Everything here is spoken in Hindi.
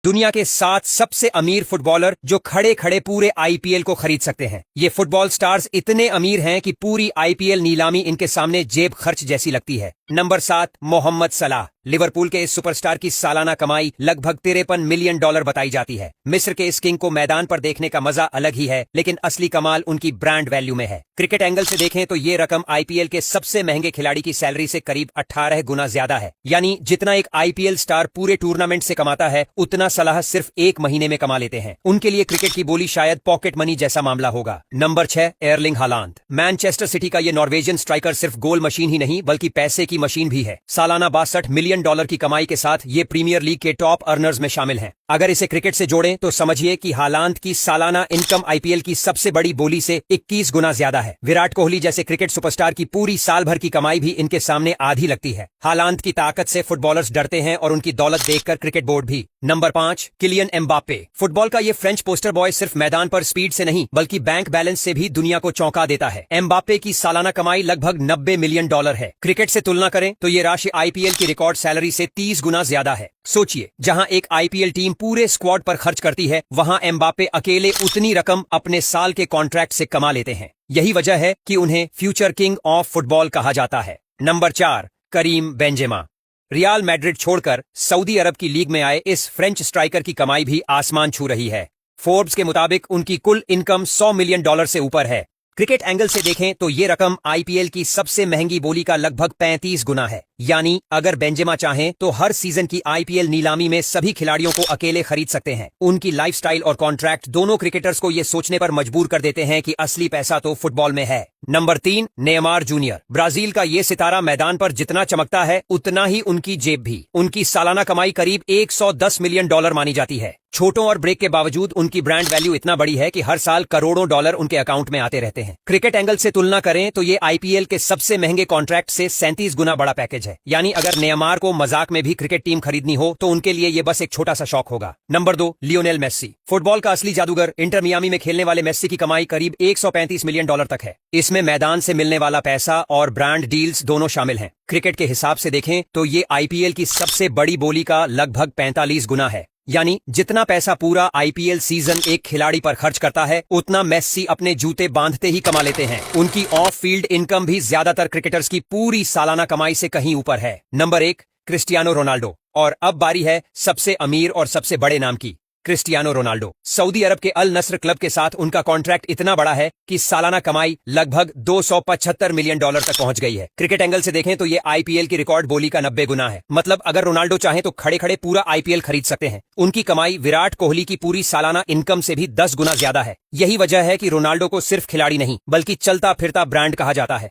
दुनिया के 7 सबसे अमीर फुटबॉलर जो खड़े खड़े पूरे आईपीएल को खरीद सकते हैं। ये फुटबॉल स्टार्स इतने अमीर हैं कि पूरी आईपीएल नीलामी इनके सामने जेब खर्च जैसी लगती है। नंबर 7, मोहम्मद सलाह। लिवरपूल के इस सुपरस्टार की सालाना कमाई लगभग 53 मिलियन डॉलर बताई जाती है। मिस्र के इस किंग को मैदान पर देखने का मजा अलग ही है, लेकिन असली कमाल उनकी ब्रांड वैल्यू में है। क्रिकेट एंगल से देखें तो ये रकम आईपीएल के सबसे महंगे खिलाड़ी की सैलरी से करीब 18 गुना ज्यादा है। यानी जितना एक आईपीएल स्टार पूरे टूर्नामेंट से कमाता है, उतना सलाह सिर्फ 1 महीने में कमा लेते हैं। उनके लिए क्रिकेट की बोली शायद पॉकेट मनी जैसा मामला होगा। Number 6, Erling Haaland. Manchester city का ये नॉर्वेजियन स्ट्राइकर सिर्फ गोल मशीन ही नहीं बल्कि पैसे की मशीन भी है। सालाना 62 मिलियन डॉलर की कमाई के साथ ये प्रीमियर लीग के टॉप अर्नर्स में शामिल हैं। अगर इसे क्रिकेट से जोड़ें तो समझिए कि हालांड की सालाना इनकम आईपीएल की सबसे बड़ी बोली से 21 गुना ज्यादा है। विराट कोहली जैसे क्रिकेट सुपरस्टार की पूरी साल भर की कमाई भी इनके सामने आधी लगती है। हालांड की ताकत से फुटबॉलर्स डरते हैं और उनकी दौलत देखकर क्रिकेट बोर्ड भी। Number 5, Kylian Mbappe. फुटबॉल का ये फ्रेंच पोस्टर बॉय सिर्फ मैदान पर स्पीड से नहीं बल्कि बैंक बैलेंस से भी दुनिया को चौंका देता है। एम्बाप्पे की सालाना कमाई लगभग 90 मिलियन डॉलर है। क्रिकेट से तुलना करें तो ये राशि आईपीएल की रिकॉर्ड सैलरी से 30 गुना ज्यादा है। सोचिए, जहां एक आईपीएल टीम पूरे स्क्वाड पर खर्च करती है, वहां एम्बाप्पे अकेले उतनी रकम अपने साल के कॉन्ट्रैक्ट से कमा लेते हैं। यही वजह है कि उन्हें फ्यूचर किंग ऑफ फुटबॉल कहा जाता है। Number 4, Karim Benzema. Real Madrid छोड़कर सऊदी अरब की लीग में आए इस फ्रेंच स्ट्राइकर की कमाई भी आसमान छू रही है। फोर्ब्स के मुताबिक उनकी कुल इनकम 100 मिलियन डॉलर से ऊपर है। क्रिकेट एंगल से देखें तो ये रकम आईपीएल की सबसे महंगी बोली का लगभग 35 गुना है। यानी अगर बेंजेमा चाहें तो हर सीजन की आईपीएल नीलामी में सभी खिलाड़ियों को अकेले खरीद सकते हैं। उनकी लाइफस्टाइल और कॉन्ट्रैक्ट दोनों क्रिकेटर्स को ये सोचने पर मजबूर कर देते हैं कि असली पैसा तो फुटबॉल में है। Number 3, Neymar junior. ब्राजील का ये सितारा मैदान पर जितना चमकता है, उतना ही उनकी जेब भी। उनकी सालाना कमाई करीब 110 मिलियन डॉलर मानी जाती है। छोटों और ब्रेक के बावजूद उनकी ब्रांड वैल्यू इतना बड़ी है कि हर साल करोड़ों डॉलर उनके अकाउंट में आते रहते हैं। क्रिकेट एंगल से तुलना करें तो ये आईपीएल के सबसे महंगे कॉन्ट्रैक्ट से 37 गुना बड़ा पैकेज है। यानी अगर नेयमार को मजाक में भी क्रिकेट टीम खरीदनी हो तो उनके लिए ये बस एक छोटा सा शौक होगा। Number 2, Lionel Messi. फुटबॉल का असली जादूगर इंटर मियामी में खेलने वाले मेस्सी की कमाई करीब 135 मिलियन डॉलर तक है। इसमें मैदान से मिलने वाला पैसा और ब्रांड डील्स दोनों शामिल हैं। क्रिकेट के हिसाब से देखें तो ये आईपीएल की सबसे बड़ी बोली का लगभग 45 गुना है। यानी जितना पैसा पूरा आईपीएल सीजन एक खिलाड़ी पर खर्च करता है, उतना मेस्सी अपने जूते बांधते ही कमा लेते हैं। उनकी ऑफ फील्ड इनकम भी ज्यादातर क्रिकेटर्स की पूरी सालाना कमाई से कहीं ऊपर है। Number 1, Cristiano Ronaldo. और अब बारी है सबसे अमीर और सबसे बड़े नाम की, क्रिस्टियानो रोनाल्डो। सऊदी अरब के अल नस्र क्लब के साथ उनका कॉन्ट्रैक्ट इतना बड़ा है कि सालाना कमाई लगभग 275 मिलियन डॉलर तक पहुंच गई है। क्रिकेट एंगल से देखें तो ये आईपीएल की रिकॉर्ड बोली का 90 गुना है। मतलब अगर रोनाल्डो चाहे तो खड़े खड़े पूरा आईपीएल खरीद सकते हैं। उनकी कमाई विराट कोहली की पूरी सालाना इनकम से भी 10 गुना ज्यादा है। यही वजह है कि रोनाल्डो को सिर्फ खिलाड़ी नहीं बल्कि चलता फिरता ब्रांड कहा जाता है।